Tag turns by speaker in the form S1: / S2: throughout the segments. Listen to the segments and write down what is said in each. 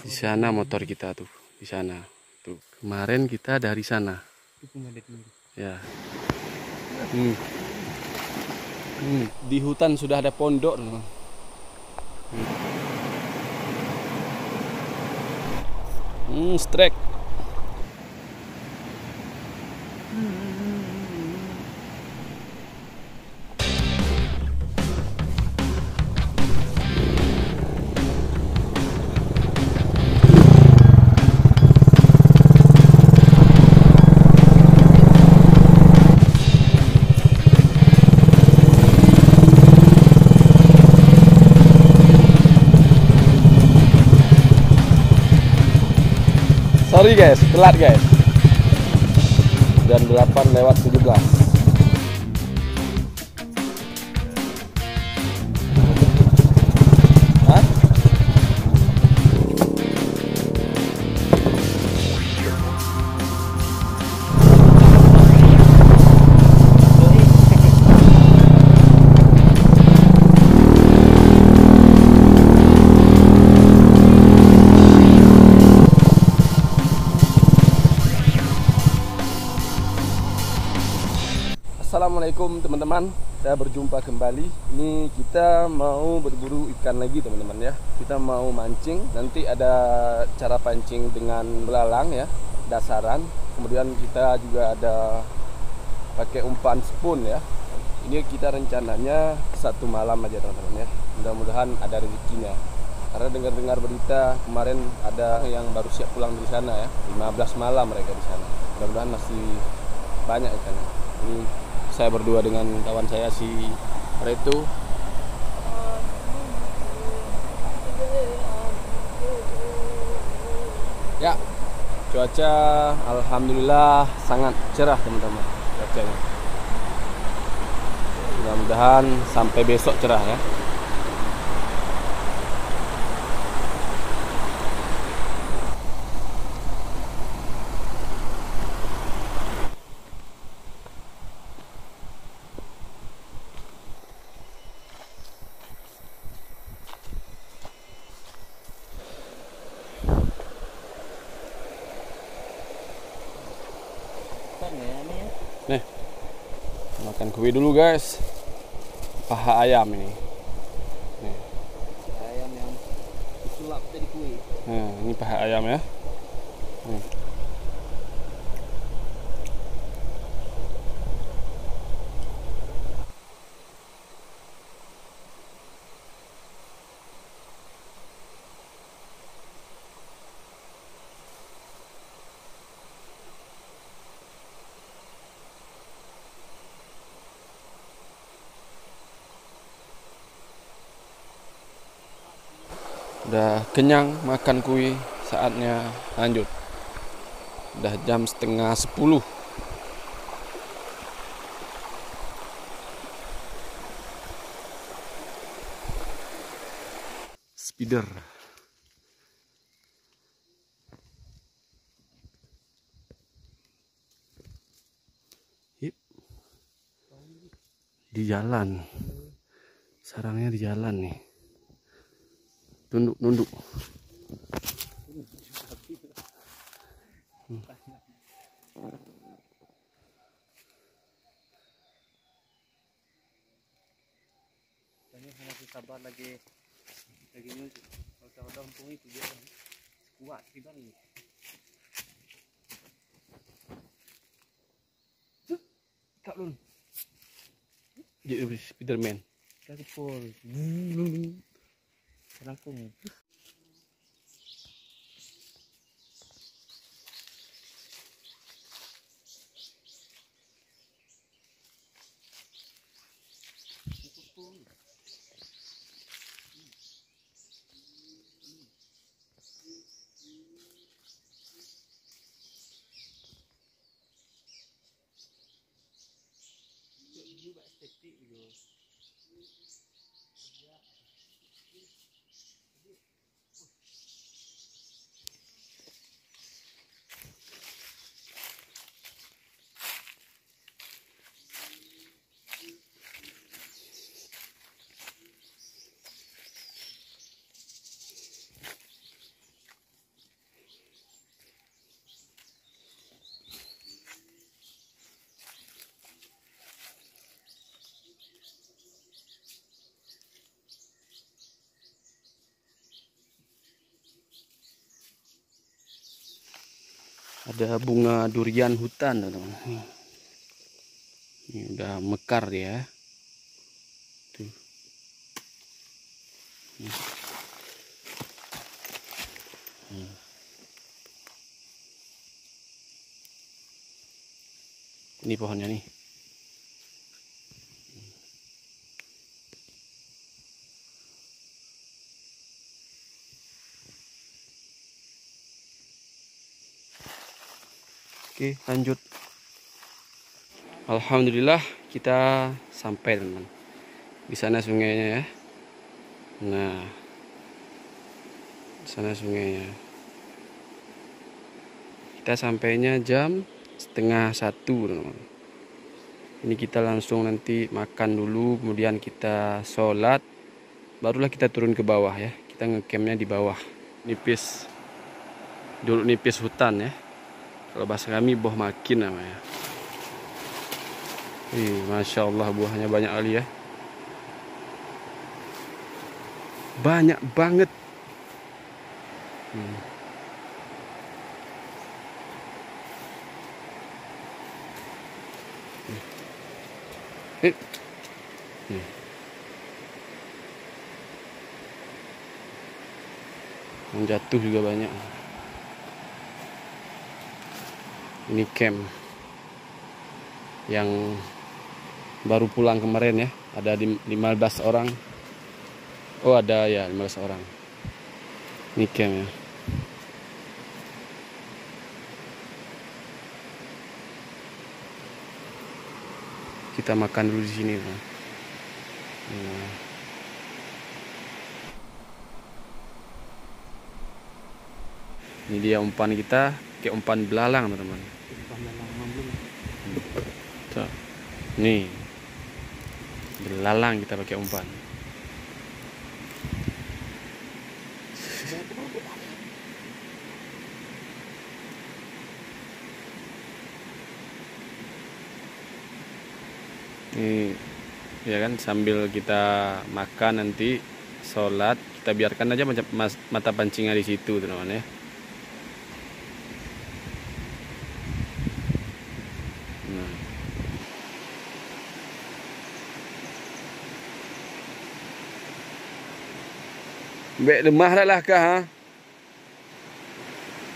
S1: Di sana motor kita tuh, di sana. Tuh, kemarin kita dari sana. Ya. Di hutan sudah ada pondok. Strike. Sorry guys, telat guys. Jam 8:17. Hah? Assalamualaikum teman-teman, saya berjumpa kembali. Ini kita mau berburu ikan lagi teman-teman ya. Kita mau mancing, nanti ada cara pancing dengan belalang ya, dasaran. Kemudian kita juga ada pakai umpan spoon ya. Ini kita rencananya 1 malam aja teman-teman ya. Mudah-mudahan ada rezekinya. Karena dengar-dengar berita kemarin ada yang baru siap pulang dari sana ya, 15 malam mereka di sana. Mudah-mudahan masih banyak ikannya. Ini saya berdua dengan kawan saya si Reto. Ya, cuaca alhamdulillah sangat cerah teman-teman cuacanya. Mudah-mudahan sampai besok cerah ya. Nih, makan kue dulu guys. Paha ayam ini. Nih.
S2: Ayam yang disulap jadi kue.
S1: Nah, ini paha ayam ya. Nih. Udah kenyang makan kue, saatnya lanjut. Udah jam 9:30. Spider. Hip. Di jalan. Sarangnya di jalan nih. Nunduk.
S2: Masih sabar lagi nyuci. Kalau udah umpung itu dia kuat kita nih. Kak Lun.
S1: Jadi Spiderman.
S2: Kaki pol. Rangkum. Ada bunga durian hutan, teman-teman. Ini udah mekar ya. Tuh. Ini pohonnya nih. Oke, lanjut. Alhamdulillah kita sampai, teman. Di sana sungainya ya. Nah, di sana sungainya. Kita sampainya jam 12:30, teman. Ini kita langsung nanti makan dulu, kemudian kita sholat, barulah kita turun ke bawah ya. Kita ngecampnya di bawah. Nipis, dulu nipis hutan ya. Kalau bahasa kami boh makin namanya. Masya Allah, buahnya banyak kali ya. Banyak banget. Yang jatuh juga banyak. Ini camp yang baru pulang kemarin ya. Ada 15 orang. Oh, ada ya 15 orang. Ini camp ya. Kita makan dulu di sini. Ini dia umpan kita, kayak umpan belalang, teman-teman. Nih, belalang kita pakai umpan. Ini ya kan, sambil kita makan nanti sholat, kita biarkan aja mata pancingnya di situ, teman-teman ya. Bek lemah dah lah kah ha?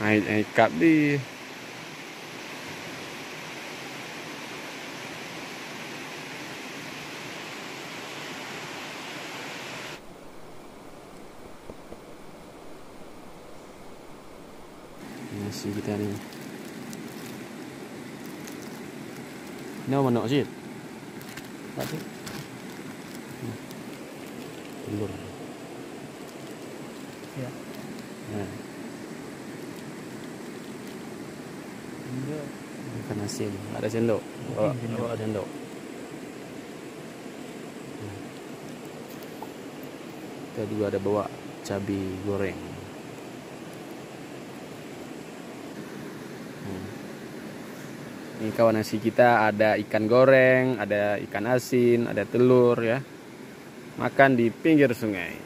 S2: Ai kap di. Nasi kita ni. Ni mana sih? Tadi. Telur. Ya. Nah. Makan nasi. Ada sendok. Bawa sendok. Kita juga ada bawa cabai goreng. Ini kawan, nasi kita ada ikan goreng, ada ikan asin, ada telur ya. Makan di pinggir sungai.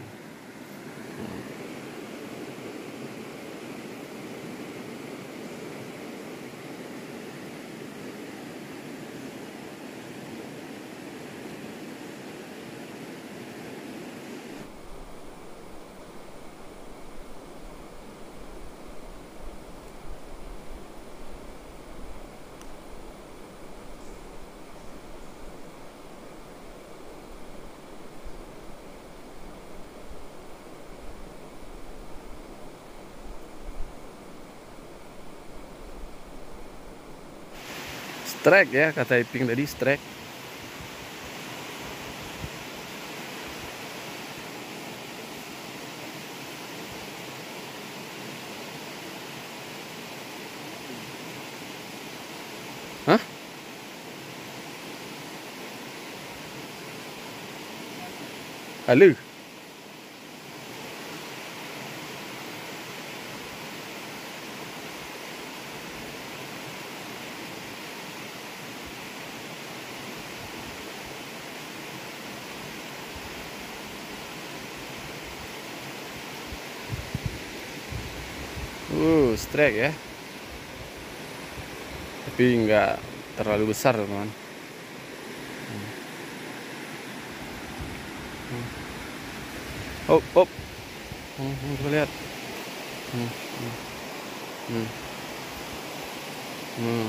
S2: Strike ya, kata Iping tadi, strike. Hah? Halo. Strike ya. tapi nggak terlalu besar teman. Hop hop. Coba lihat. Hmm, hmm, hmm. Hmm.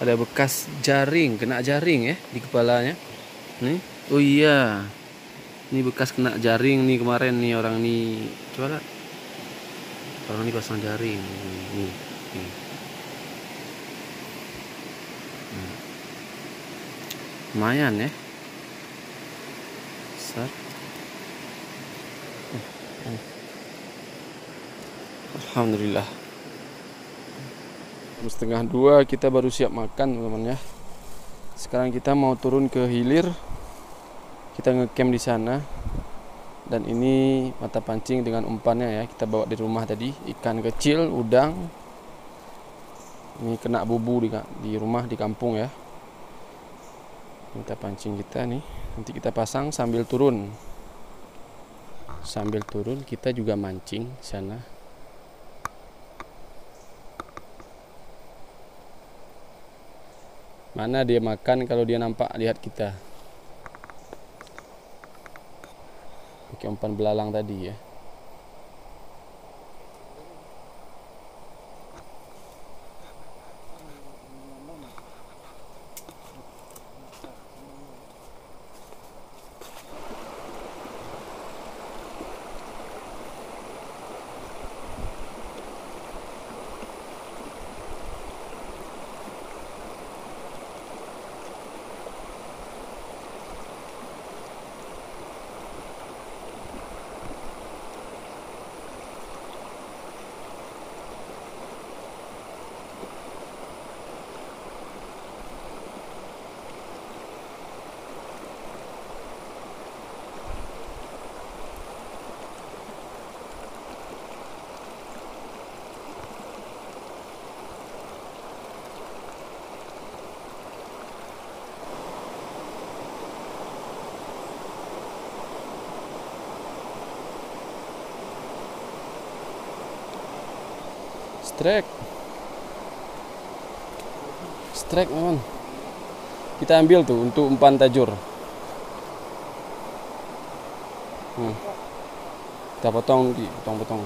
S2: Ada bekas jaring, kena jaring ya di kepalanya. Nih, oh iya, ini bekas kena jaring nih kemarin nih orang nih. Coba lihat, orang ini pasang jaring. Nih. Lumayan ya. Besar. Alhamdulillah. Jam setengah 2 kita baru siap makan teman-teman ya. Sekarang kita mau turun ke hilir. Kita ngecamp di sana. Dan ini mata pancing dengan umpannya ya. Kita bawa di rumah tadi, ikan kecil, udang. Ini kena bubu di rumah di kampung ya. Mata pancing kita nih. Nanti kita pasang sambil turun. Sambil turun kita juga mancing di sana. Mana dia makan kalau dia nampak lihat kita. Pakai umpan belalang tadi ya. Strike teman. Kita ambil tuh untuk umpan tajur. Kita potong, potong.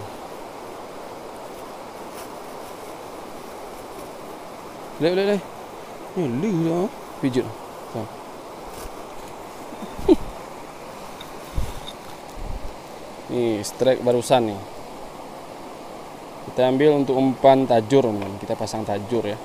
S2: Lihat. Ini lah, pijit. Nih strike barusan nih. Kita ambil untuk umpan tajur, teman. Kita pasang tajur ya.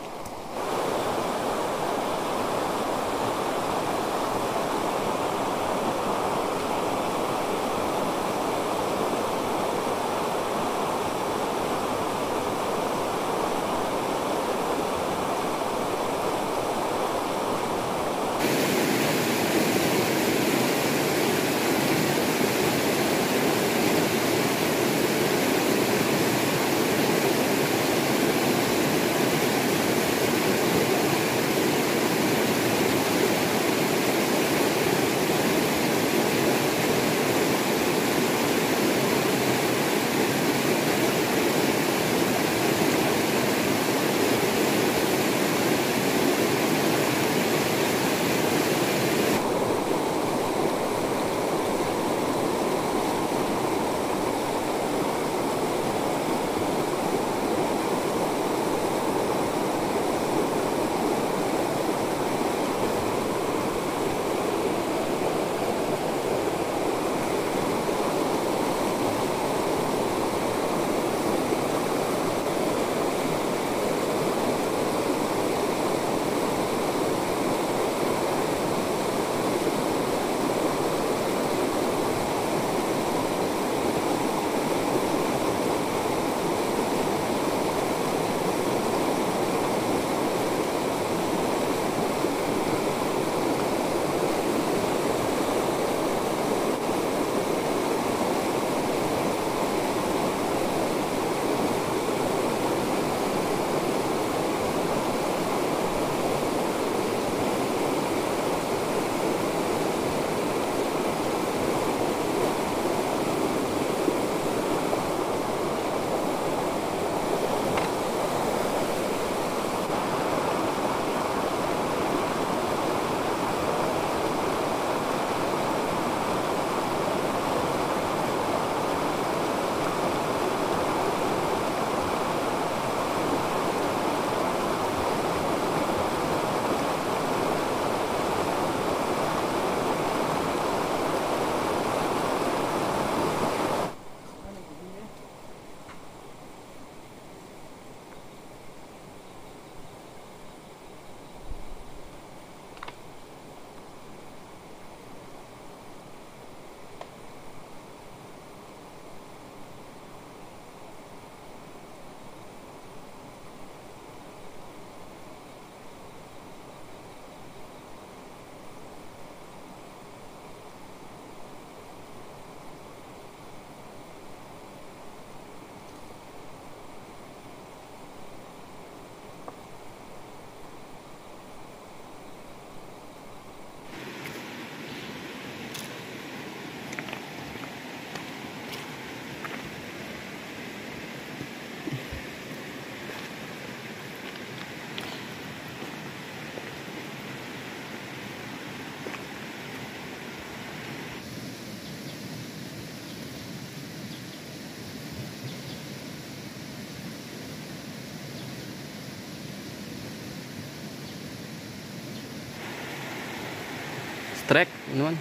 S2: strike, teman-teman.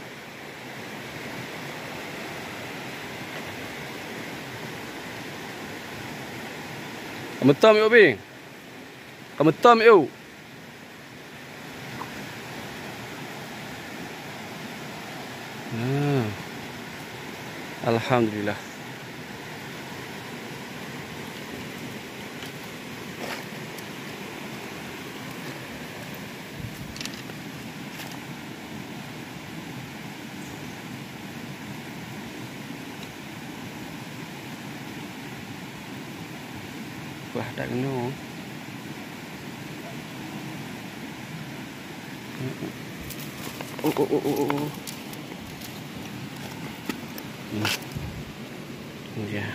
S2: Kamu tam yuk, Bing. Kamu tam yuk. Nah. Alhamdulillah. Wah, tak kena. Oh. Ini dia.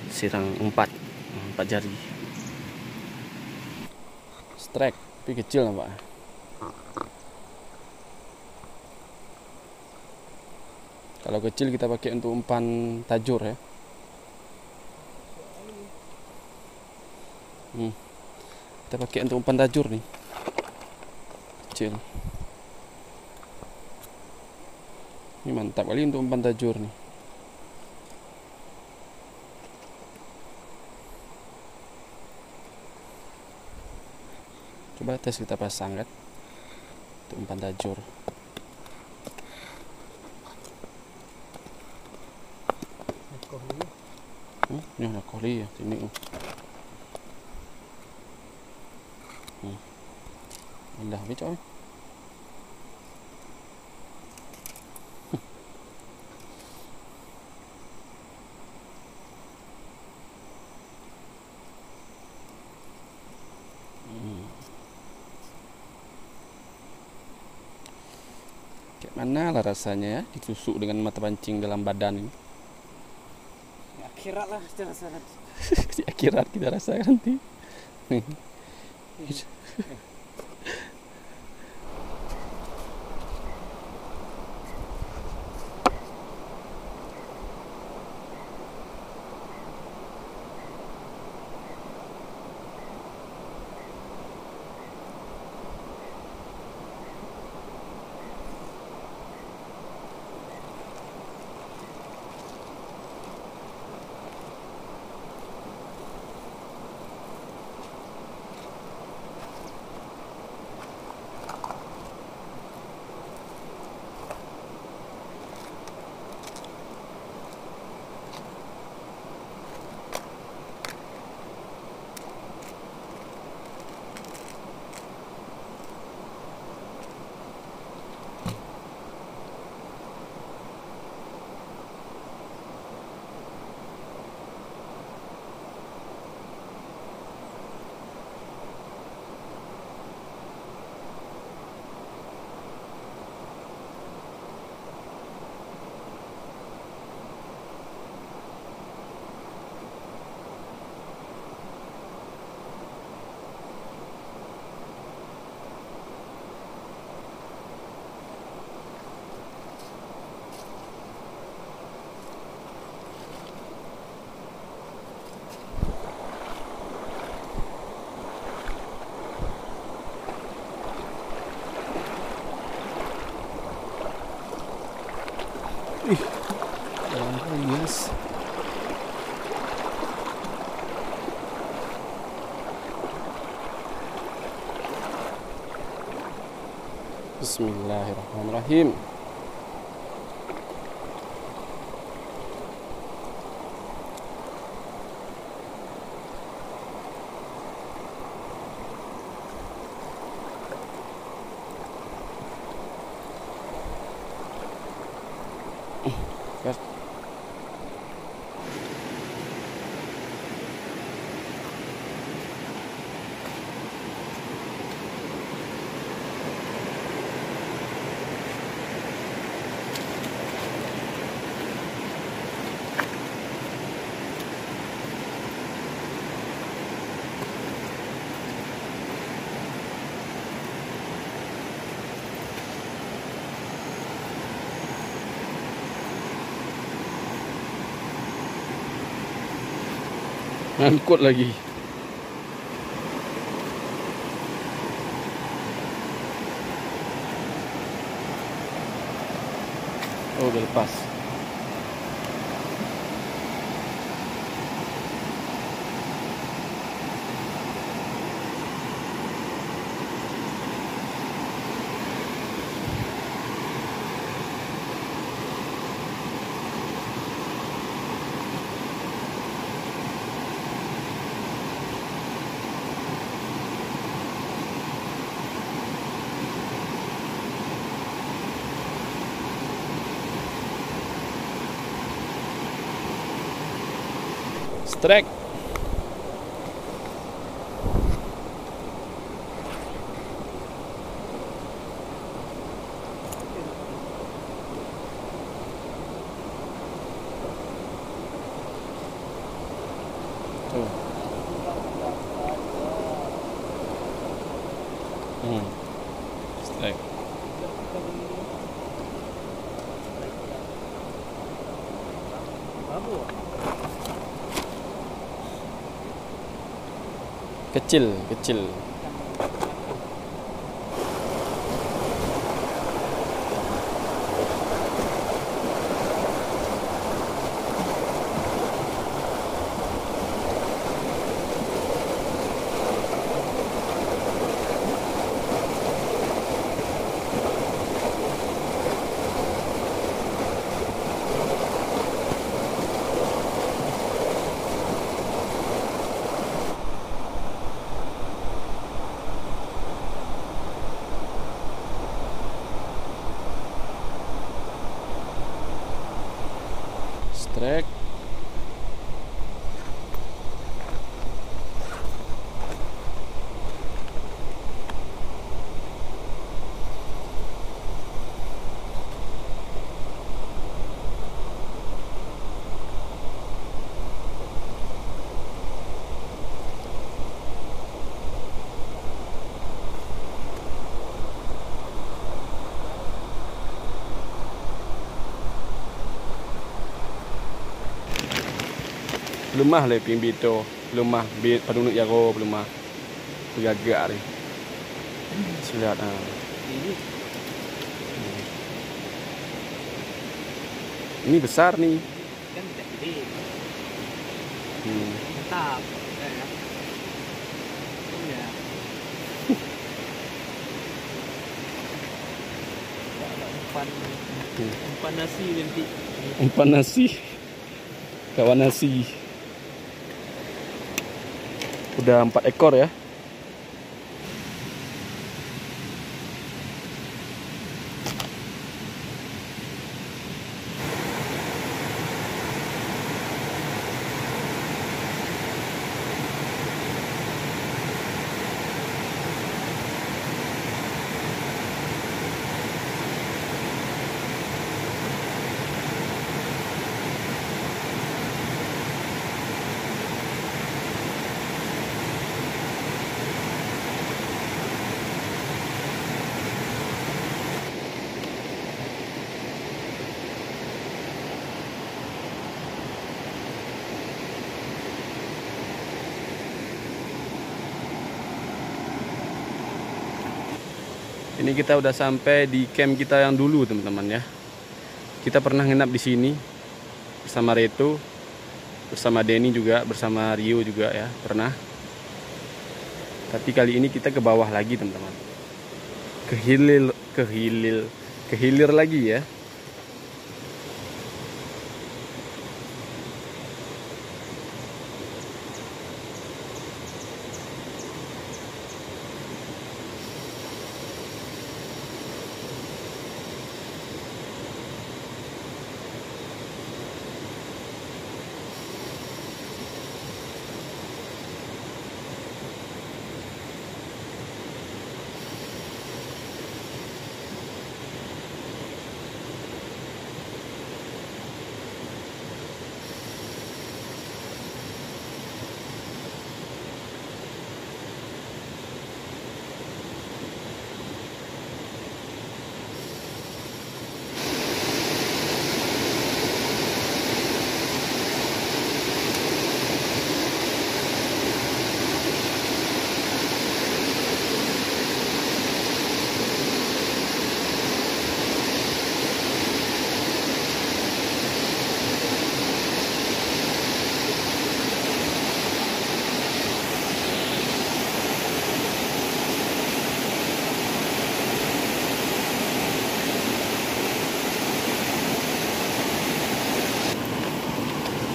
S2: Sirang 4 jari. Strike, tapi kecil nampak. Kalau kecil kita pakai untuk umpan tajur ya. Kita pakai untuk umpan tajur nih. Kecil. Ini mantap kali untuk umpan tajur nih. Coba tes kita pasang kan untuk umpan tajur. Ini ada koli ya sini. Indah habis coy. Kayak mana lah rasanya ya ditusuk dengan mata pancing dalam badan ini.
S3: Akhirat lah kita rasakan.
S2: Di akhirat kita rasakan nanti. Yes. Bismillahirrahmanirrahim. Ngangkut lagi. Oh, udah lepas. Strike. Tuh. Strike. Kecil, kecil. Strike. Lemah le ping bito, lemah bit padunuk yaro lemah. Bergagak ni. Silat ah. Ini besar nih.
S3: Kan tidak gede.
S2: Hmm.
S3: Tetap. Iya. Umpan nasi nanti.
S2: Umpan nasi. Kawan nasi. Udah 4 ekor ya. Ini kita udah sampai di camp kita yang dulu, teman-teman ya. Kita pernah nginap di sini bersama Reto, bersama Denny juga, bersama Rio juga ya, pernah. Tapi kali ini kita ke bawah lagi, teman-teman. Ke hilir lagi ya.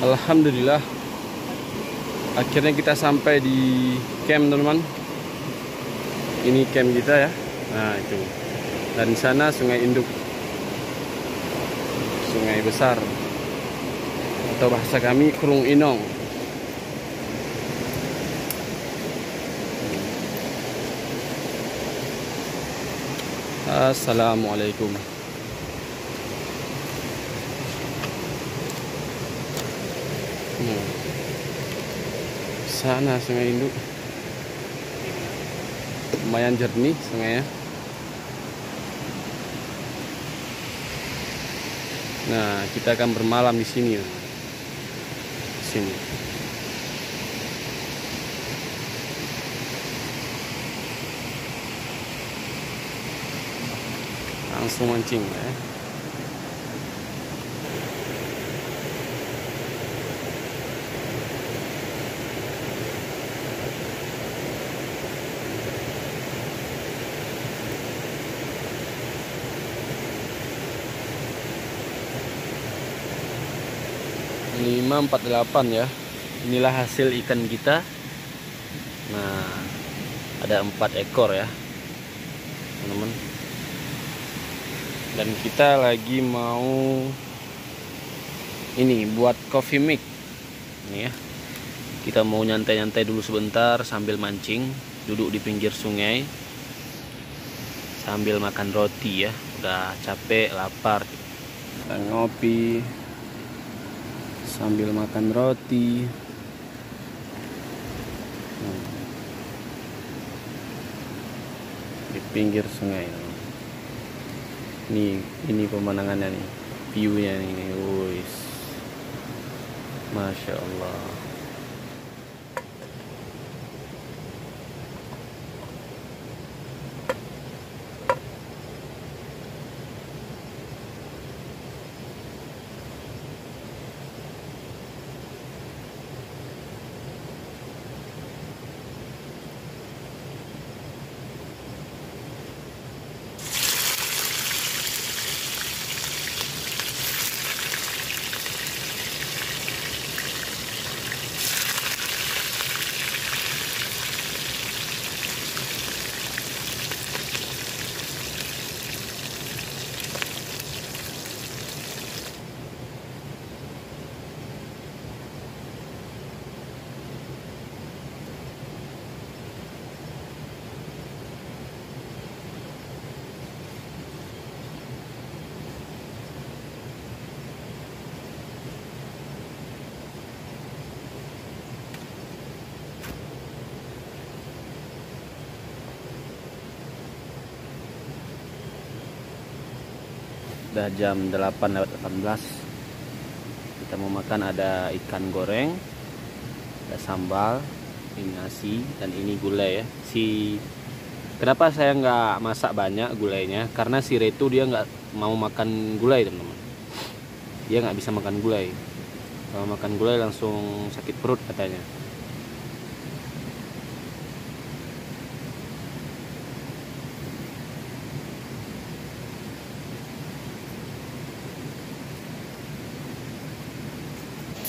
S2: Alhamdulillah, akhirnya kita sampai di camp teman-teman. Ini camp kita ya. Nah itu. Dan di sana Sungai Induk, sungai besar, atau bahasa kami Kurung Inong. Assalamualaikum. Sana Sungai Induk, lumayan jernih sungainya. Nah, kita akan bermalam di sini. Sini. Langsung mancing ya. Lima 48 ya. Inilah hasil ikan kita. Nah, ada 4 ekor ya, teman-teman. Dan kita lagi mau ini buat coffee mix. Ini ya. Kita mau nyantai-nyantai dulu sebentar sambil mancing, duduk di pinggir sungai sambil makan roti ya. Udah capek, lapar. Kita ngopi sambil makan roti. Di pinggir sungai. Ini pemandangannya nih, view-nya nih. Wuis. Masya Allah. Udah jam 8:18. Kita mau makan, ada ikan goreng, ada sambal, ini nasi, dan ini gulai ya. Kenapa saya nggak masak banyak gulainya? Karena si Retu dia nggak mau makan gulai teman-teman. Dia nggak bisa makan gulai. Kalau makan gulai langsung sakit perut katanya.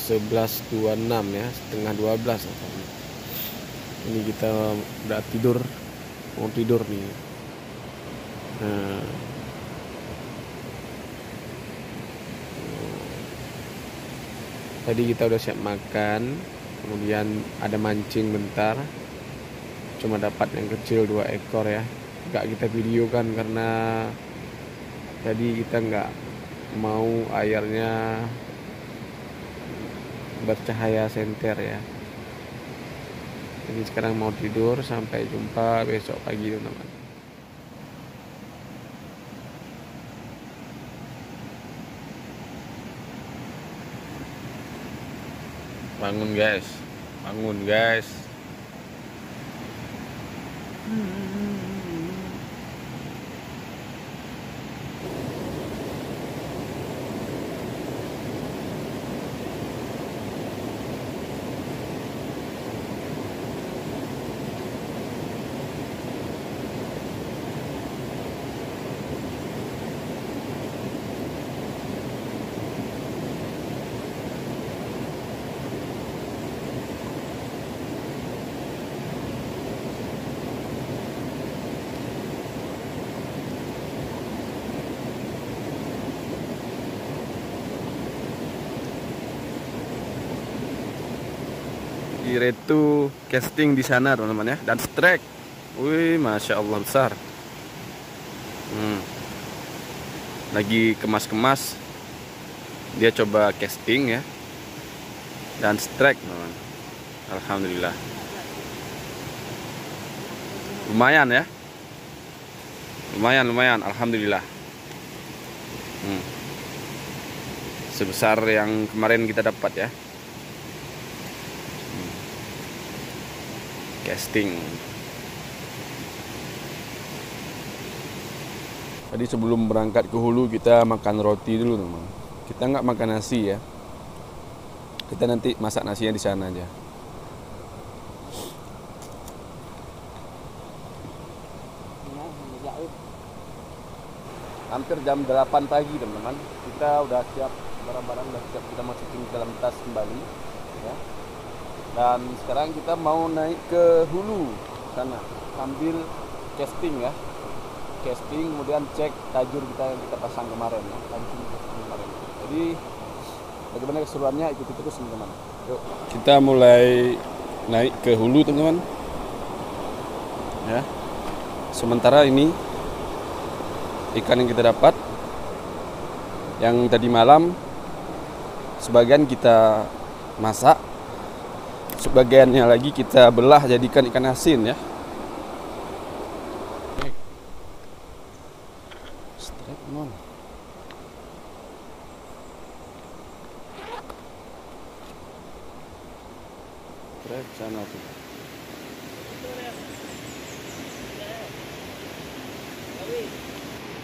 S1: .26 ya, setengah 12. Ini kita udah tidur, mau tidur nih. Nah, tadi kita udah siap makan, kemudian ada mancing bentar, cuma dapat yang kecil 2 ekor ya. Nggak kita videokan karena tadi kita nggak mau airnya bercahaya senter ya. Jadi sekarang mau tidur, sampai jumpa besok pagi teman-teman. Bangun guys, bangun guys. Kira itu casting di sana teman-teman ya, dan strike. Wih, masya Allah besar. Lagi kemas-kemas. Dia coba casting ya, dan strike teman-teman. Alhamdulillah. Lumayan ya. Lumayan, alhamdulillah. Sebesar yang kemarin kita dapat ya. Casting. Tadi sebelum berangkat ke hulu kita makan roti dulu teman. Kita nggak makan nasi ya. Kita nanti masak nasinya di sana aja. Hampir jam 8 pagi teman-teman. Kita udah siap, barang-barang udah siap, kita masukin ke dalam tas kembali ya. Dan sekarang kita mau naik ke hulu sana sambil casting ya. Casting kemudian cek tajur kita yang kita pasang kemarin ya. Kemarin. Jadi bagaimana keseruannya, ikuti terus teman-teman. Yuk, kita mulai naik ke hulu teman-teman. Ya. Sementara ini ikan yang kita dapat yang tadi malam sebagian kita masak, sebagiannya lagi kita belah jadikan ikan asin ya. Strike non. Strike sana tuh.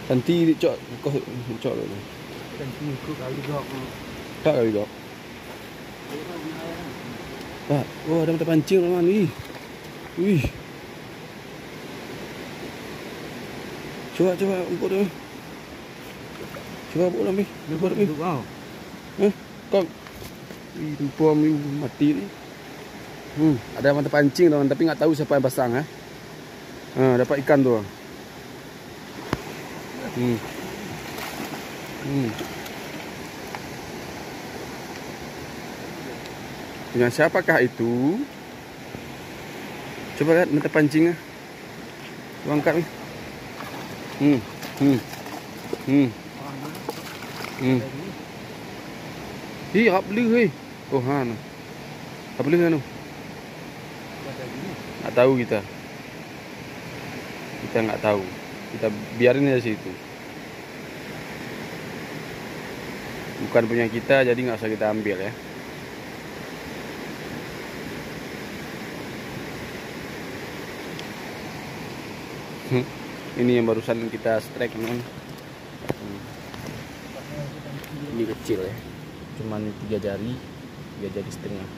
S1: Nanti cok cok dulu. Tak kali kok. Pak, oh ada mata pancing teman ni. Wih. Coba umput tu. Coba buat ambil. Buat ambil. Kau. Ih, tumpam ni mati ni. Ada mata pancing teman, tapi enggak tahu siapa yang pasang dapat ikan tu. Dengan siapakah itu? Coba lihat mata pancingnya. Coba angkat ni. Hap lư hei. Oh han. Apa lư anu? Tak tahu kita. Kita enggak tahu. Kita biarin aja situ. Bukan punya kita, jadi nggak usah kita ambil ya. Ini yang barusan kita strike teman. Ini kecil ya, cuman 3 jari setengah.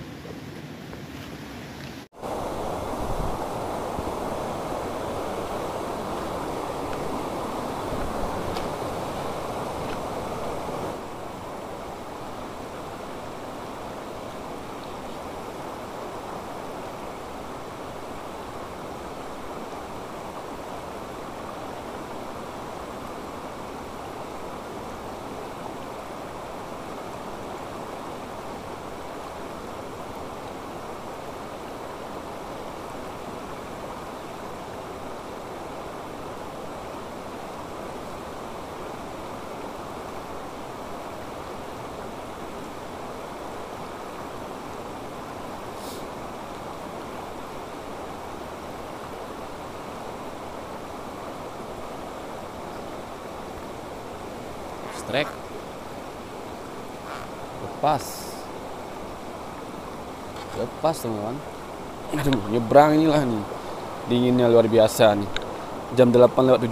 S1: Strike. Lepas teman. Aduh, nyebrang inilah nih. Dinginnya luar biasa nih. Jam 8:17.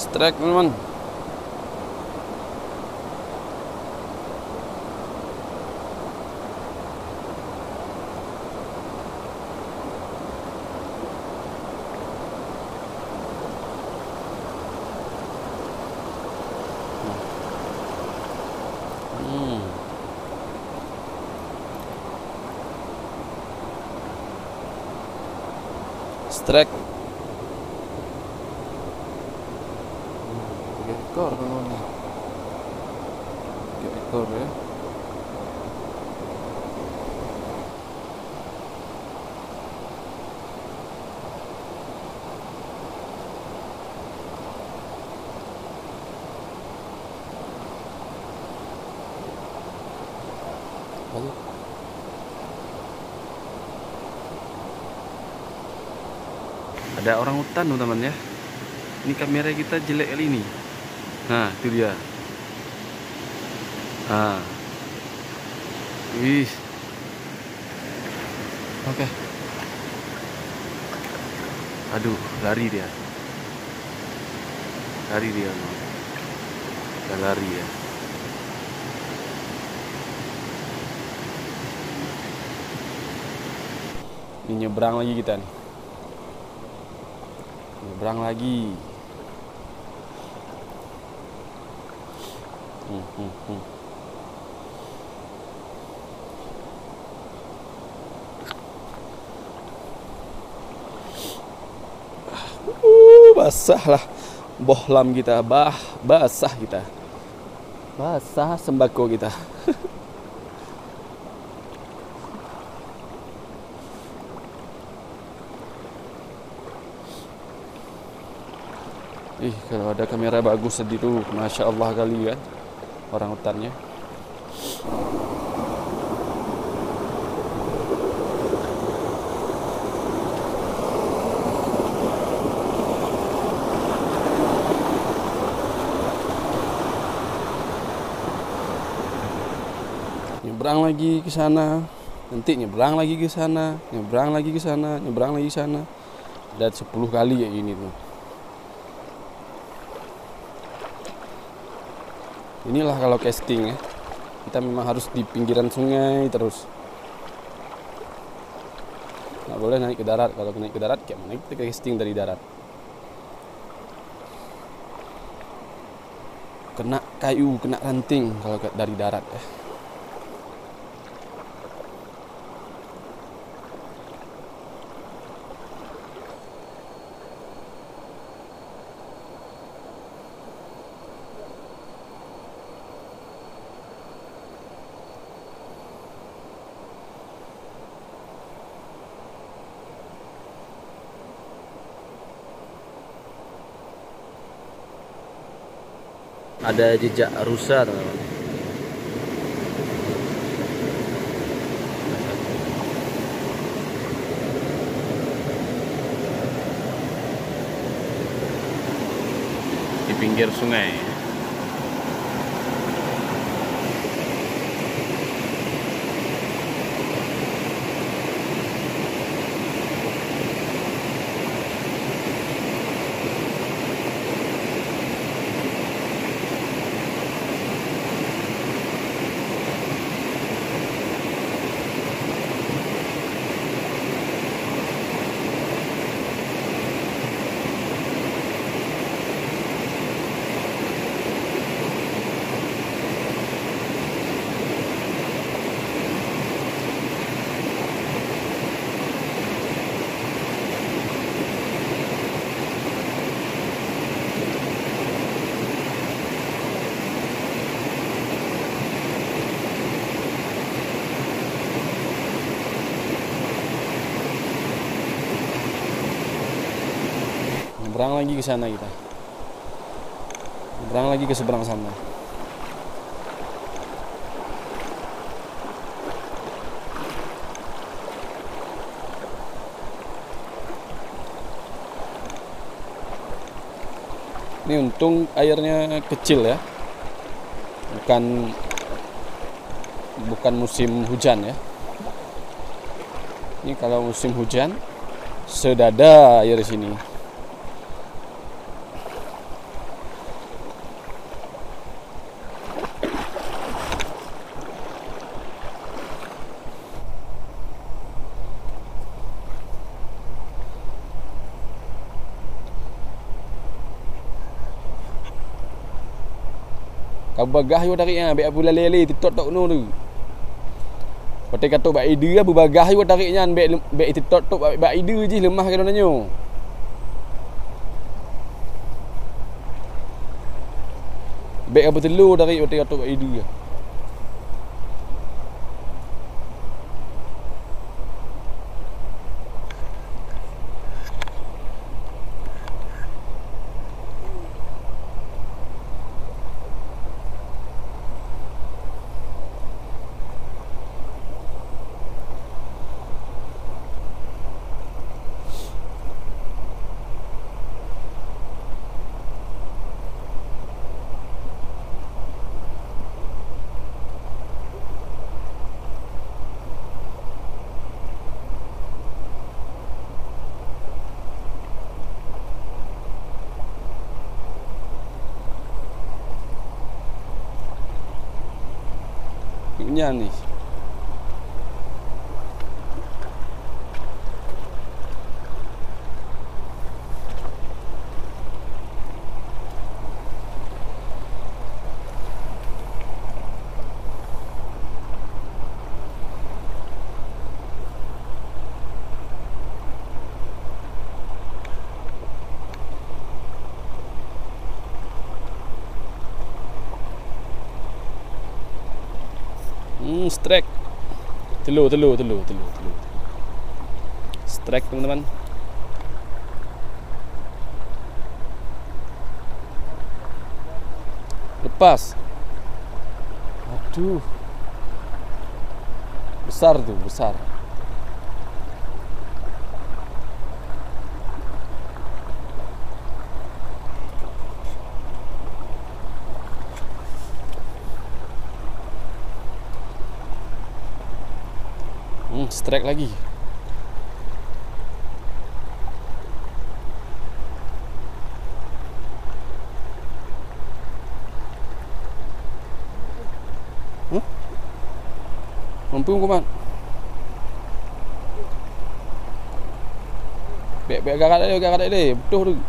S2: Strike teman-teman. Strike. Ekor teman-teman. 3 ekor ya. Balik. Ada orang hutan teman-teman ya. Ini kamera kita jelek kali ini. Nah, itu dia. Nah. Wih. Oke. Aduh, lari dia. Lari dia. Udah lari ya. Ini nyebrang lagi kita nih. Nyebrang lagi. Basah lah bohlam kita, basah kita, basah sembako kita. Kalau ada kamera bagus sedih tuh, masya Allah kali kan orang hutannya. Nyebrang lagi ke sana, nanti nyebrang lagi ke sana, nyebrang lagi ke sana, nyebrang lagi ke sana. Ada 10 kali kayak gini tuh. Inilah kalau casting ya, kita memang harus di pinggiran sungai terus, nggak boleh naik ke darat. Kalau naik ke darat kayak mana kita casting dari darat, kena kayu, kena ranting kalau dari darat ya. Ada jejak rusa teman-teman. Di pinggir sungai. Nyebrang lagi ke sana kita. Nyebrang lagi ke seberang sana. Ini untung airnya kecil ya. Bukan musim hujan ya. Ini kalau musim hujan sedada air di sini.
S1: Kau bagah yo tarik nya, ambek abu lele titok-tok nu tu. Pakai kata bak ide abu bagah yo tariknya ambek titok-tok bak ide je lemah kan nanyo. Bek apa telur tarik pakai kata bak ide. Punya ni. Strike. Telur. Strike teman-teman. Lepas. Aduh. Besar tu, besar. Strike lagi. Mampu kuman. Bek garat dia, betul tu.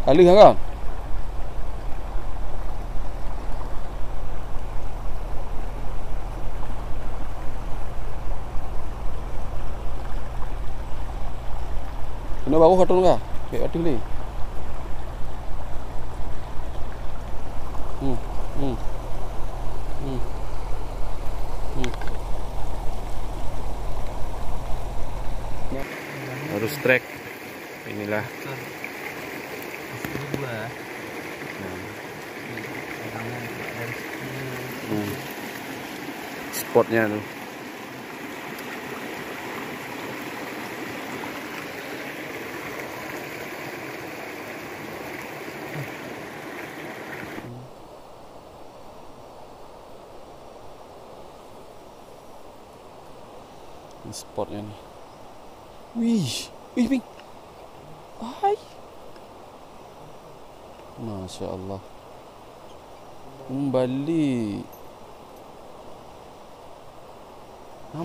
S1: Halus kan? Kena baru kartun kah? Bek kartun ni.
S2: Harus trek. Inilah. Spotnya tuh. Ini spotnya nih. Wih, Ping. Hai. Masya Allah. Kembali. Ha?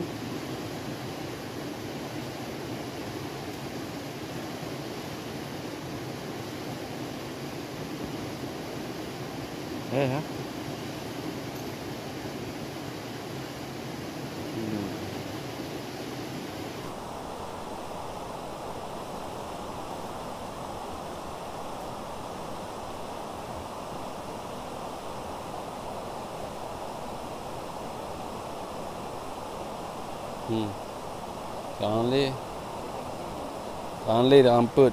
S2: Jangan le dah amput.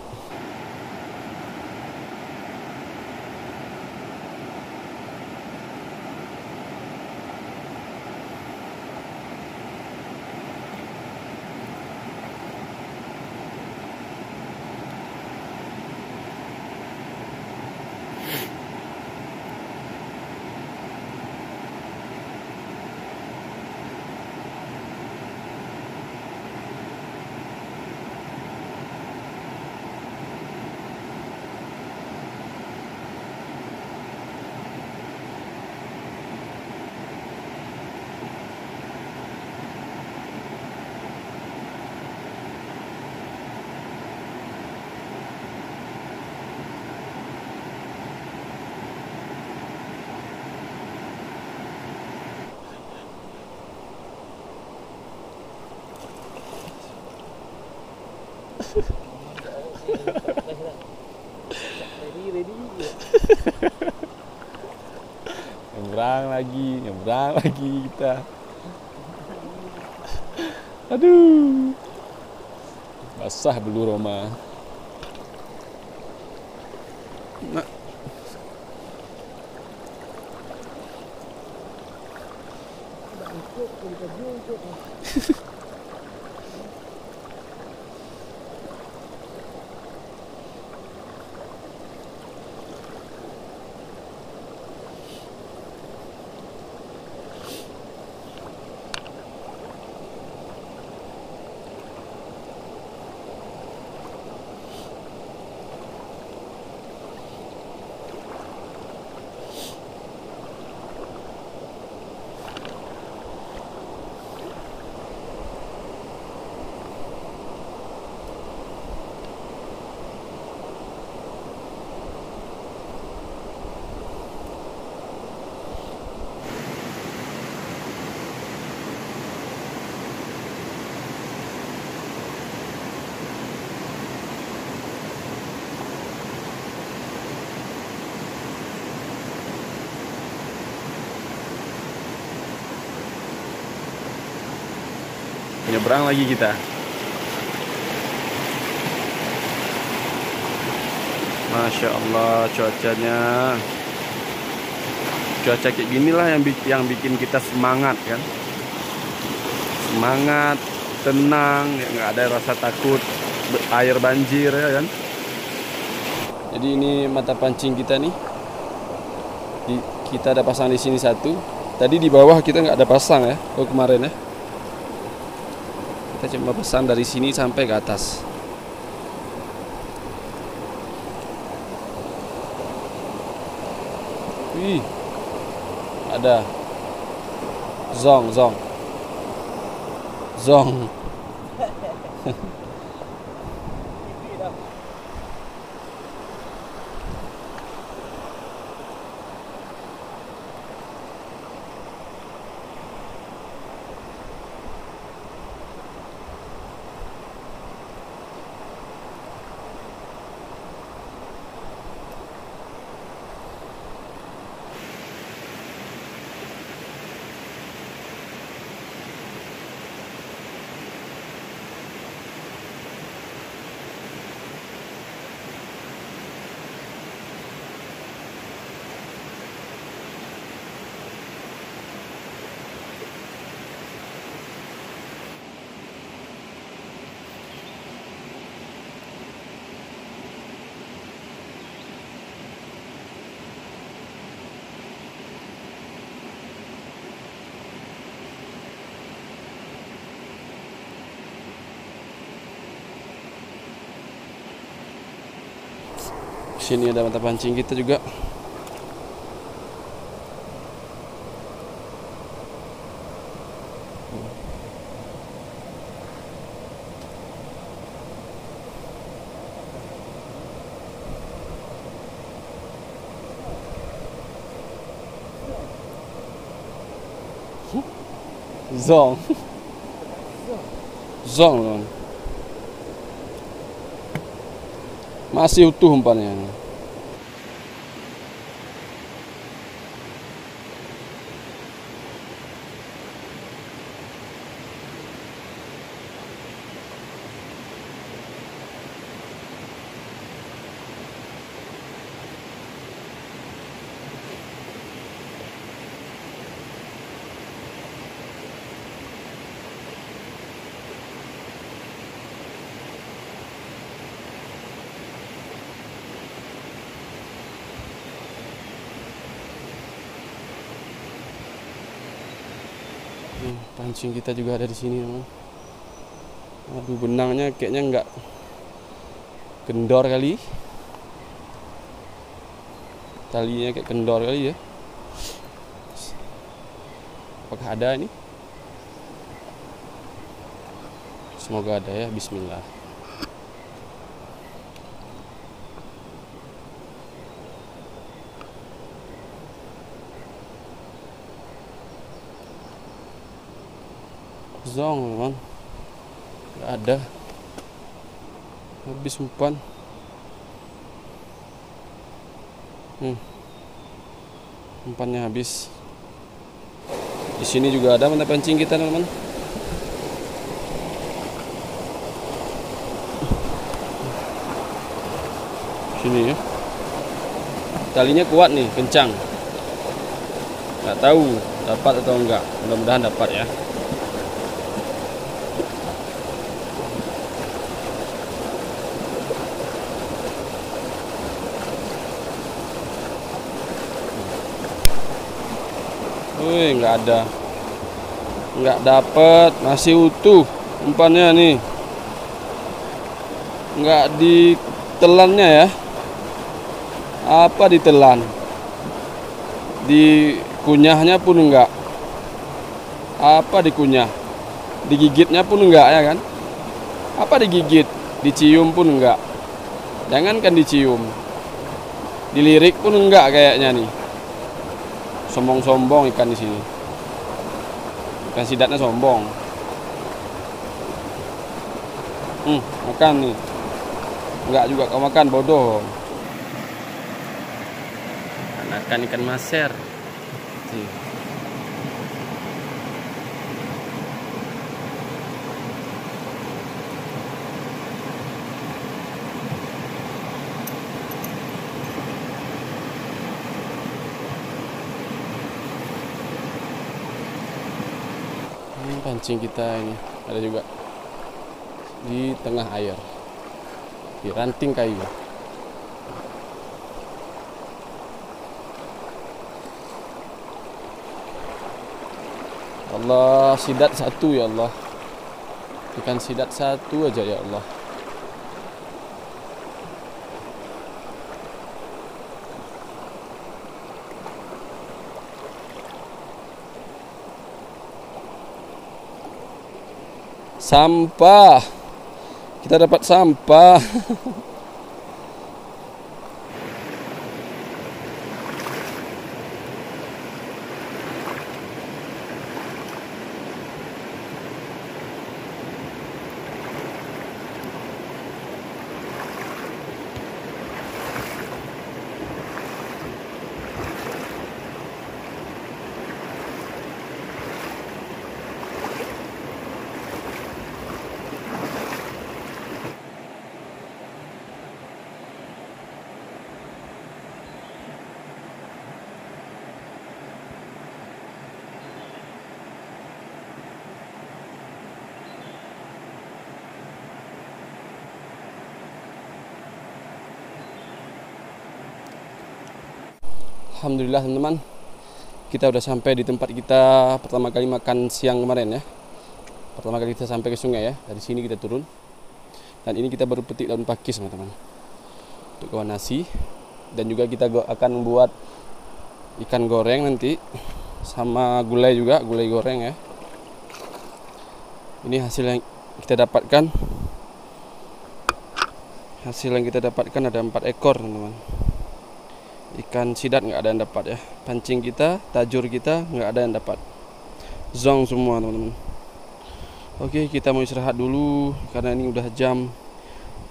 S3: Ready.
S1: nyebrang lagi kita. Aduh, basah bulu Roma. Nah. Nyebrang lagi kita. Masya Allah, cuacanya. Cuaca kayak ginilah yang bikin kita semangat kan. Semangat, tenang, ya nggak ada rasa takut air banjir ya kan. Jadi ini mata pancing kita nih. Kita ada pasang di sini satu. Tadi di bawah kita nggak ada pasang ya, kemarin ya. Kita cuma pasang dari sini sampai ke atas. Wih, ada zong. Sini ada mata pancing kita juga. Zong. Masih utuh umpannya. Pancing kita juga ada di sini, teman. Aduh, benangnya kayaknya nggak kendor kali. Talinya kayak kendor kali ya. Apakah ada ini? Semoga ada ya. Bismillah. Zong, teman. Nggak ada. Habis umpan.
S2: Umpannya habis. Di sini juga ada mata pancing kita, teman-teman. Sini ya. Talinya kuat nih, kencang. Nggak tahu dapat atau enggak. Mudah-mudahan dapat ya. Wih, nggak ada. Nggak dapat, masih utuh umpannya nih. Nggak ditelannya ya. Apa ditelan? Dikunyahnya pun enggak. Apa dikunyah? Digigitnya pun enggak ya kan? Apa digigit? Dicium pun enggak. Jangankan dicium. Dilirik pun enggak kayaknya nih. Sombong-sombong ikan di sini. Ikan sidatnya sombong. Makan nih. Enggak juga kau makan, bodoh. Anakan ikan maser. Ini pancing kita ini ada juga di tengah air, di ranting kayu. Allah, sidat satu ya Allah. Ikan sidat satu aja ya Allah. Sampah. Kita dapat sampah. Alhamdulillah teman-teman, kita udah sampai di tempat kita pertama kali makan siang kemarin ya. Pertama kali kita sampai ke sungai ya. Dari sini kita turun. Dan ini kita baru petik daun pakis teman-teman, untuk kawan nasi. Dan juga kita akan membuat ikan goreng nanti, sama gulai juga, gulai goreng ya. Ini hasil yang kita dapatkan. Hasil yang kita dapatkan ada 4 ekor teman-teman. Ikan sidat nggak ada yang dapat ya. Pancing kita, tajur kita nggak ada yang dapat. Zong semua teman-teman. Oke, kita mau istirahat dulu karena ini udah jam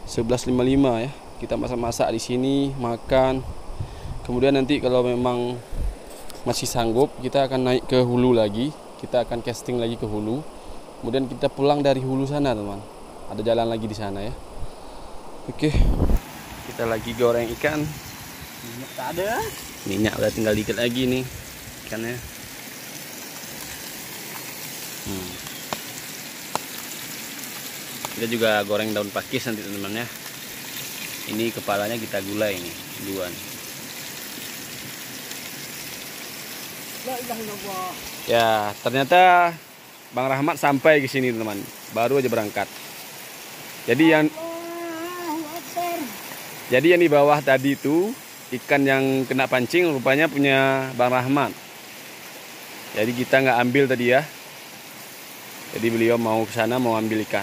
S2: 11.55 ya. Kita masak-masak di sini, makan. Kemudian nanti kalau memang masih sanggup, kita akan naik ke hulu lagi. Kita akan casting lagi ke hulu. Kemudian kita pulang dari hulu sana teman. Ada jalan lagi di sana ya. Oke. Kita lagi goreng ikan.
S3: Minyak tak ada.
S2: Minyak udah tinggal dikit lagi nih ikannya. Kita juga goreng daun pakis nanti teman-teman ya. Ini kepalanya kita gulai nih duluan. Ya, ternyata Bang Rahmat sampai ke sini teman. Baru aja berangkat. Jadi yang di bawah tadi itu ikan yang kena pancing rupanya punya Bang Rahmat. Jadi kita nggak ambil tadi ya. Jadi beliau mau ke sana mau ambil ikan.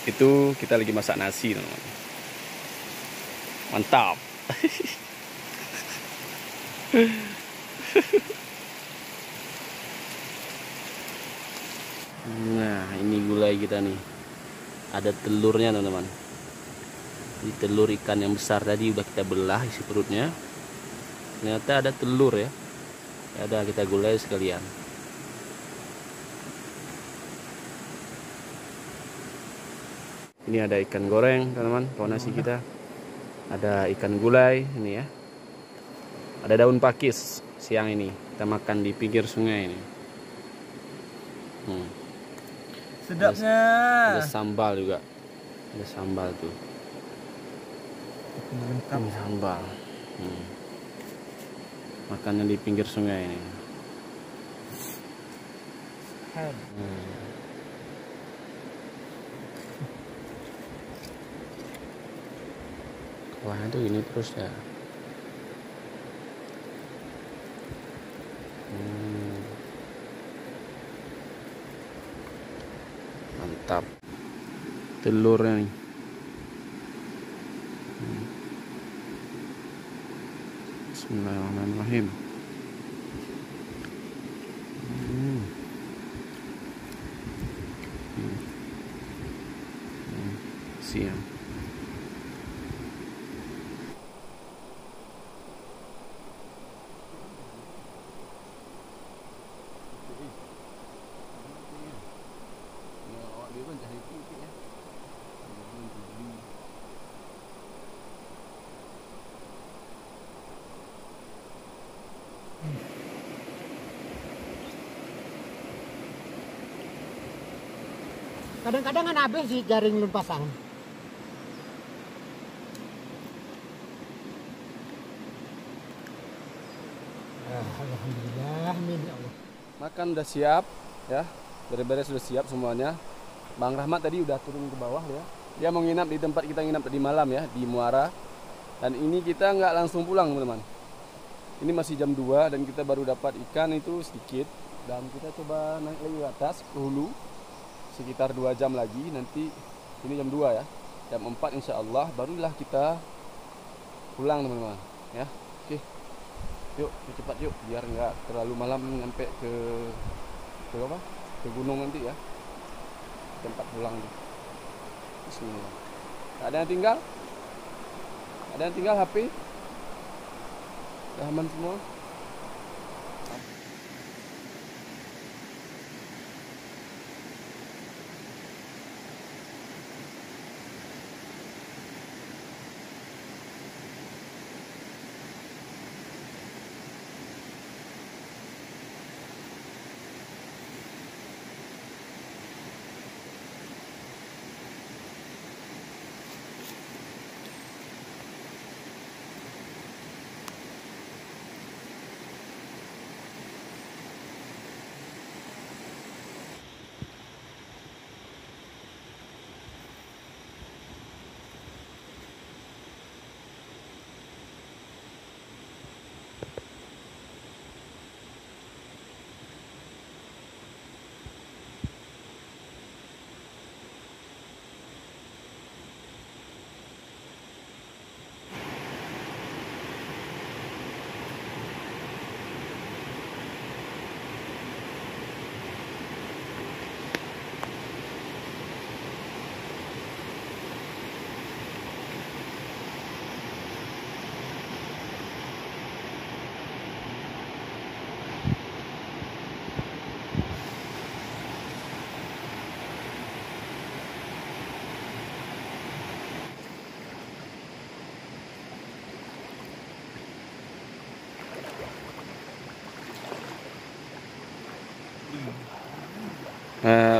S2: Itu kita lagi masak nasi teman-teman. Mantap. Nah, ini gulai kita nih. Ada telurnya teman-teman. Di telur ikan yang besar tadi udah kita belah isi perutnya. Ternyata ada telur ya. Ada, kita gulai sekalian. Ini ada ikan goreng teman-teman, kawan nasi kita. Ada ikan gulai ini ya. Ada daun pakis siang ini. Kita makan di pinggir sungai ini.
S3: Sedapnya.
S2: Ada sambal juga. Ada sambal tuh.
S3: Lengkap.
S2: Ini sambal. Makannya di pinggir sungai ini. Wah, itu ini terus ya. Mantap. Telurnya nih. Bismillahirrahmanirrahim. Siang.
S4: Kadang-kadang kan habis sih jaring lu pasang. Alhamdulillah, amin ya Allah.
S1: Makan udah siap ya, beres-beres sudah siap semuanya. Bang Rahmat tadi udah turun ke bawah ya. Dia mau nginap di tempat kita nginap tadi malam ya, di Muara. Dan ini kita nggak langsung pulang teman-teman. Ini masih jam 2 dan kita baru dapat ikan itu sedikit. Dan kita coba naik lagi ke atas ke hulu. Sekitar 2 jam lagi, nanti ini jam 2 ya, jam 4 insya Allah barulah kita pulang teman-teman ya. Oke, yuk cepat yuk biar nggak terlalu malam nyampe ke apa, ke gunung nanti ya, tempat pulang tuh. Bismillah. Ada yang tinggal? Ada yang tinggal HP? Udah aman semua?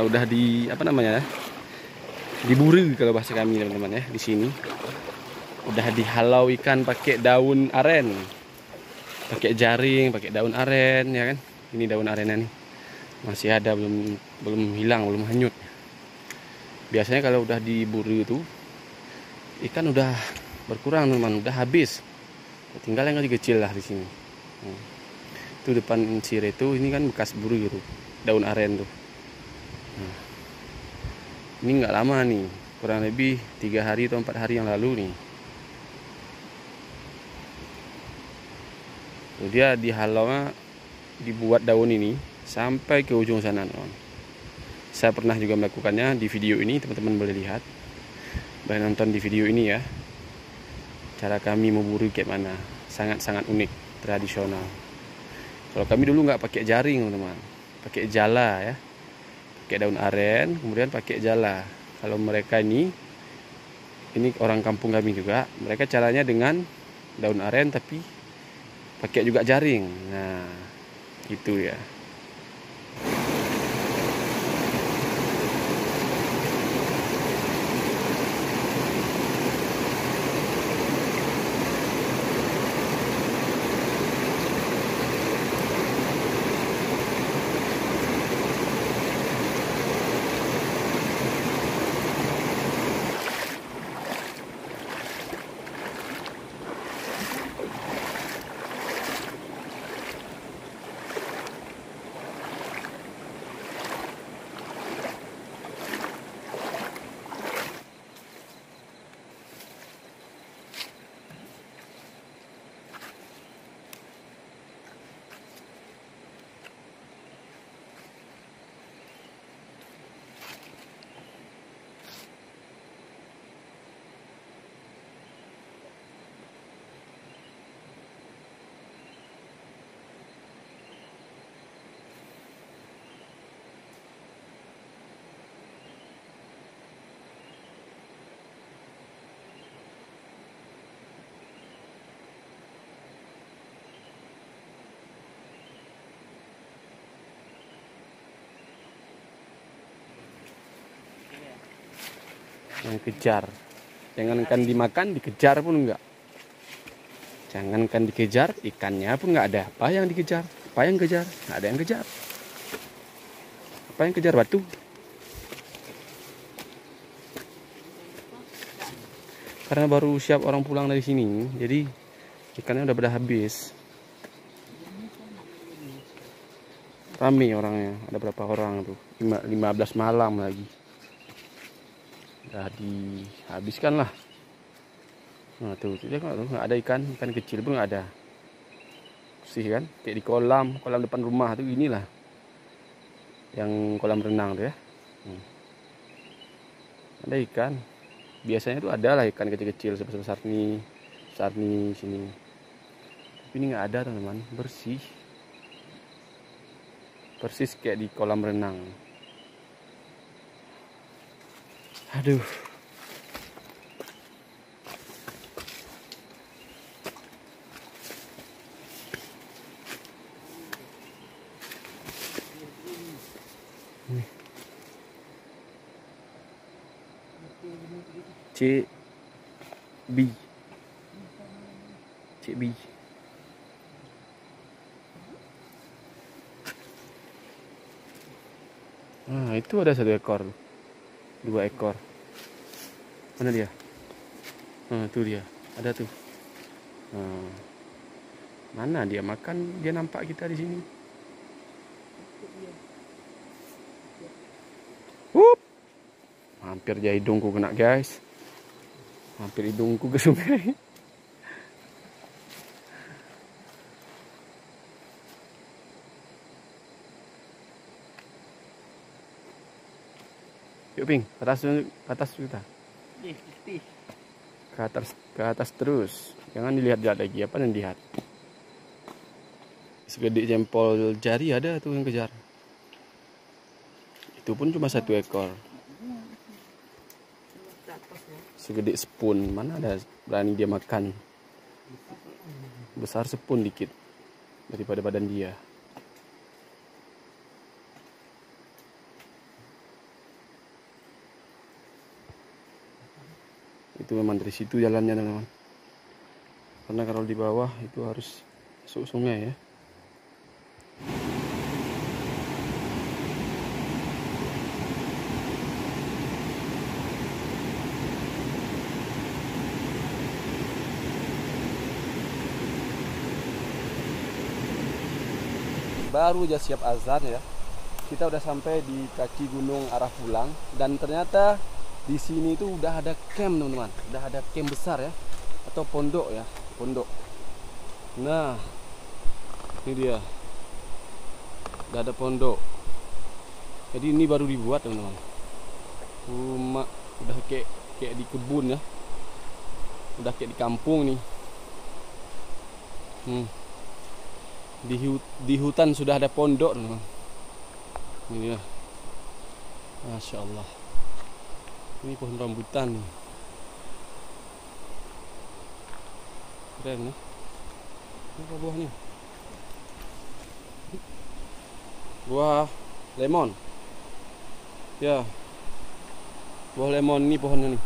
S2: Udah di apa namanya ya, diburu kalau bahasa kami teman-teman ya. Di sini udah dihalau ikan pakai daun aren, pakai jaring, pakai daun aren ya kan. Ini daun arennya nih masih ada, belum hilang, belum hanyut. Biasanya kalau udah diburu itu ikan udah berkurang teman, udah habis, tinggal yang kecil lah di sini. Itu depan sire itu, ini kan bekas buru gitu, daun aren tuh. Ini nggak lama nih, kurang lebih 3 hari atau 4 hari yang lalu nih. Tuh, dia dihalau, dibuat daun ini sampai ke ujung sana teman. Saya pernah juga melakukannya di video ini, teman-teman boleh lihat, boleh nonton di video ini ya. cara kami memburu kayak mana. Sangat-sangat unik, tradisional. Kalau kami dulu nggak pakai jaring teman-teman, pakai jala ya, pakai daun aren, kemudian pakai jala. Kalau mereka ini orang kampung kami juga, mereka caranya dengan daun aren tapi pakai juga jaring. Nah, itu ya. Yang kejar, jangankan dimakan, dikejar pun enggak. Jangankan dikejar, ikannya pun enggak ada. Apa yang dikejar? Apa yang kejar? Nggak ada yang kejar. Apa yang kejar? Batu. Karena baru siap orang pulang dari sini, jadi ikannya udah pada habis. Rame orangnya, ada berapa orang tuh? 15 malam lagi. Udah dihabiskan lah. Nah tuh dia nggak ada ikan kecil pun nggak ada. Sih kan, kayak di kolam depan rumah tuh inilah, yang kolam renang tuh ya. Ada ikan. Biasanya tuh ada lah ikan kecil-kecil sebesar nih, sini. Tapi ini nggak ada teman-teman, bersih. Persis kayak di kolam renang. Aduh. Cik B. Nah, itu ada 1 ekor. 2 ekor. Mana dia? Nah, itu dia. Ada tuh. Nah, mana dia makan? Dia nampak kita di sini. Hampir aja hidungku kena, guys. Hampir hidungku ke sungai. Yuk Ping, ke atas kita. Ke atas terus. Jangan dilihat-lihat lagi, apa yang dilihat. Segede jempol jari ada tuh yang kejar. Itu pun cuma 1 ekor. Segede spoon, mana ada berani dia makan. Besar spoon dikit daripada badan dia. Itu memang dari situ jalannya teman-teman. Karena kalau di bawah itu harus masuk sungai ya.
S1: Baru aja siap azan ya. Kita udah sampai di kaki gunung arah pulang, dan ternyata di sini tuh udah ada camp teman-teman. Udah ada camp besar ya, atau pondok ya, pondok. Nah, ini dia. Udah ada pondok. Jadi ini baru dibuat teman-teman. Rumah udah kayak di kebun ya.
S2: Udah kayak di kampung nih. Di hutan sudah ada pondok, teman. Ini ya. Masya Allah. Ini pohon rambutan nih. Keren nih. Ini apa buahnya? Buah lemon. Ya. Buah lemon ini pohonnya nih.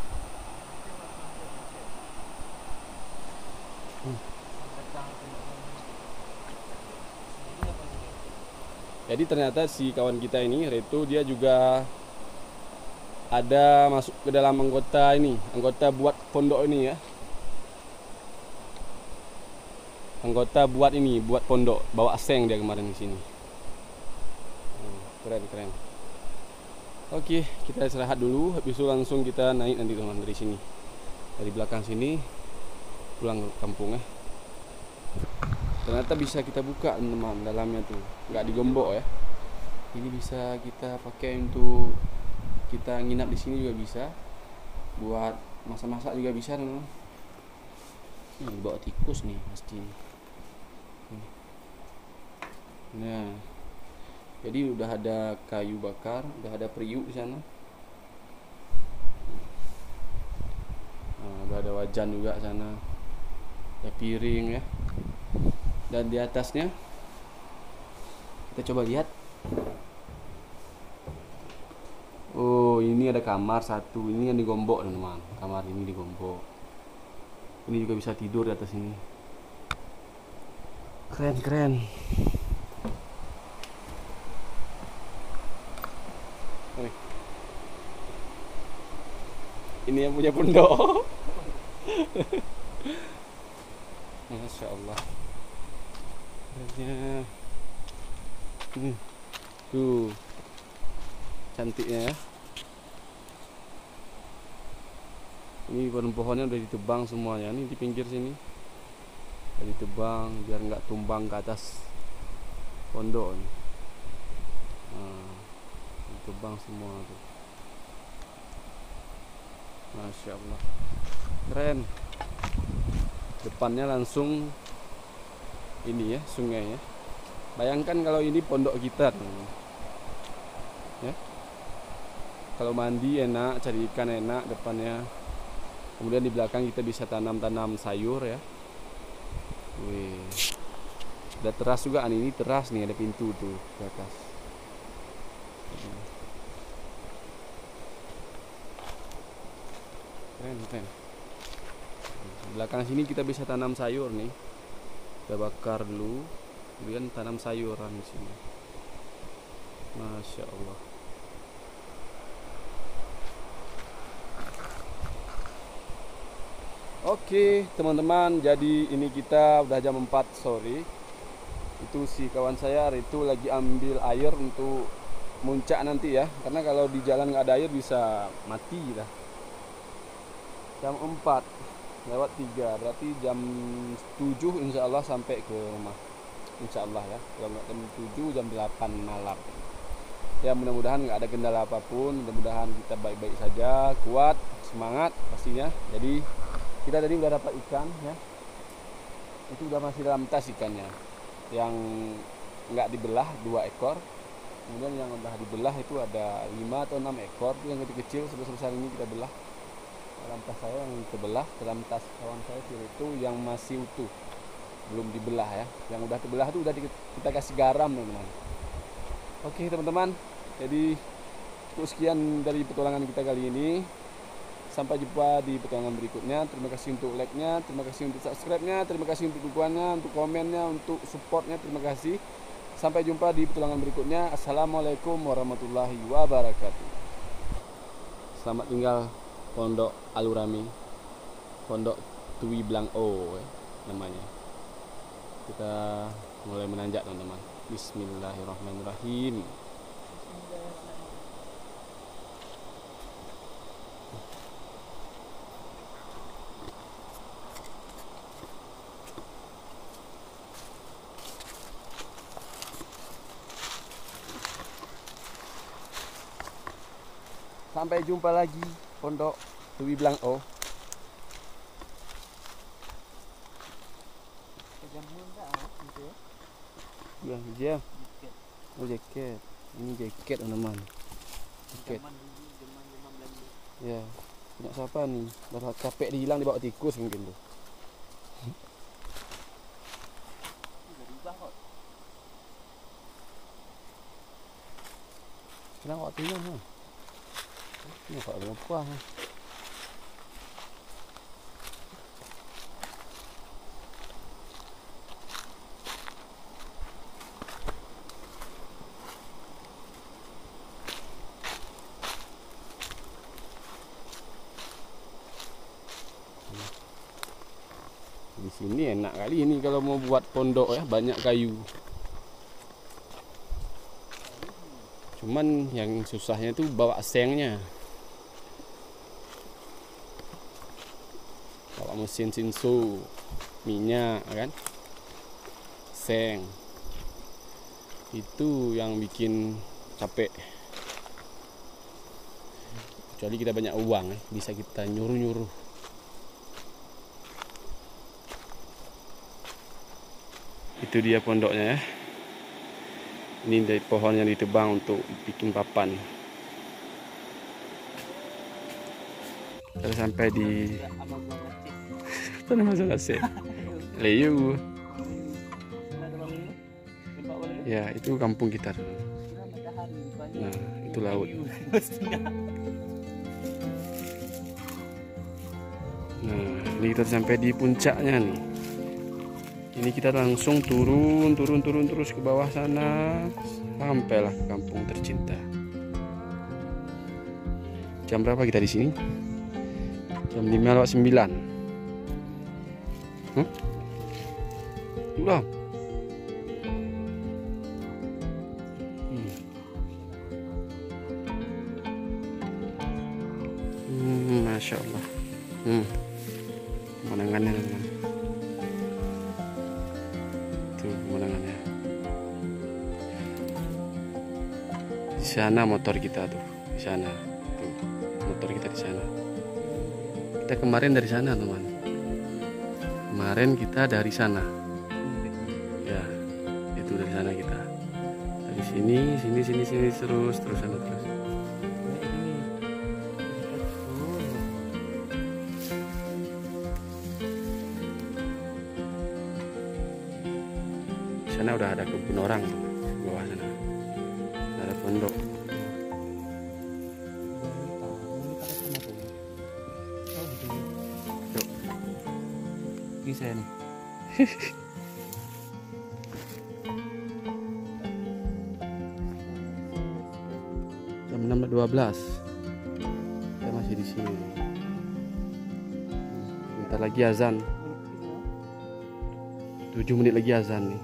S2: Jadi ternyata si kawan kita ini, Reto, dia juga ada masuk ke dalam anggota buat pondok ini ya. Anggota buat pondok, bawa seng dia kemarin di sini. Keren. Oke, kita istirahat dulu, habis itu langsung kita naik nanti teman dari sini. Dari belakang sini pulang ke kampung ya. Ternyata bisa kita buka teman dalamnya tuh, nggak digembok ya. Ini bisa kita pakai untuk kita nginap di sini juga bisa, buat masak-masak juga bisa teman. Ini bawa tikus nih pasti. Nah, jadi udah ada kayu bakar, udah ada periuk di sana. Nah, udah ada wajan juga di sana, ada piring ya. Dan di atasnya kita coba lihat. Oh, ini ada kamar satu. Ini yang digombok teman-teman. Kamar ini digombok. Ini juga bisa tidur di atas ini. Keren. Ini yang punya pondok. Masya Allah. Kerennya. Tuh. Cantiknya ya. Ini pohon-pohonnya udah ditebang semuanya. Ini di pinggir sini udah ditebang biar nggak tumbang ke atas pondok nih. Nah, ditebang semua tuh. Masya Allah, keren. Depannya langsung ini ya, sungai ya. Bayangkan kalau ini pondok kita ya. Kalau mandi enak, cari ikan enak depannya. Kemudian di belakang kita bisa tanam sayur ya. Wih. Ada teras juga, ini teras nih, ada pintu tuh ke atas. Keren. Di belakang sini kita bisa tanam sayur nih. Kita bakar dulu, kemudian tanam sayuran di sini. Masya Allah. Oke teman-teman, jadi ini kita udah jam 4 sore. Itu si kawan saya itu lagi ambil air untuk muncak nanti ya. Karena kalau di jalan nggak ada air bisa mati lah. Jam 4 lewat 3, berarti jam 7 insya Allah sampai ke rumah. Insya Allah ya. Kalau nggak jam 7, jam 8 malam. Ya mudah-mudahan nggak ada kendala apapun. Mudah-mudahan kita baik-baik saja, kuat, semangat pastinya. Jadi kita tadi udah dapat ikan ya. Itu udah masih dalam tas ikannya. Yang nggak dibelah 2 ekor. Kemudian yang udah dibelah itu ada 5 atau 6 ekor. Itu yang kecil-kecil, sebesar ini kita belah. Dalam tas saya yang terbelah, dalam tas kawan saya itu yang masih utuh, belum dibelah ya. Yang udah terbelah itu udah kita kasih garam teman-teman. Oke teman-teman, jadi sekian dari petualangan kita kali ini. Sampai jumpa di petualangan berikutnya. Terima kasih untuk like-nya, terima kasih untuk subscribe-nya, terima kasih untuk dukungannya, untuk komennya, untuk support-nya. Terima kasih. Sampai jumpa di petualangan berikutnya. Assalamualaikum warahmatullahi wabarakatuh. Selamat tinggal Pondok Alurami, Pondok Tui Blang O ya, namanya. Kita mulai menanjak teman-teman. Bismillahirrahmanirrahim. Sampai jumpa lagi Pondok Tui Blang O. Ya, jam. Oh, jaket. Ini jaket teman-teman. Jaket. Ya. Punya siapa nih? Dah capek dihilang dibawa tikus mungkin tuh. Kenapa waktu ini? Ini kok ada apa? Di sini enak kali ini kalau mau buat pondok ya, banyak kayu. Cuman yang susahnya itu bawa sengnya. Bawa mesin sinsu, minyak kan. Seng. Itu yang bikin capek. Kecuali kita banyak uang bisa kita nyuruh-nyuruh. Itu dia pondoknya ya. Ini dari pohon yang ditebang untuk bikin papan. Kita sampai di Tanah Masalase. Leyu. Ya, itu kampung kita. Nah, itu laut. Nah, ini kita sampai di puncaknya nih. Ini kita langsung turun terus ke bawah sana, sampailah ke kampung tercinta. Jam berapa kita di sini? Jam 5:09. Belum. Masya Allah. Pemandangannya teman. Tuh pemandangannya. Di sana motor kita tuh, di sana. Tuh, motor kita di sana. Kita kemarin dari sana teman. Kemarin kita dari sana. Ya, itu dari sana kita. Dari sini terus sana terus. Sana udah ada kebun orang di bawah sana, ada pondok. Yuk. Bisa nih. Jam 6:12. Kita masih di sini. Bentar lagi azan. 7 menit lagi azan nih.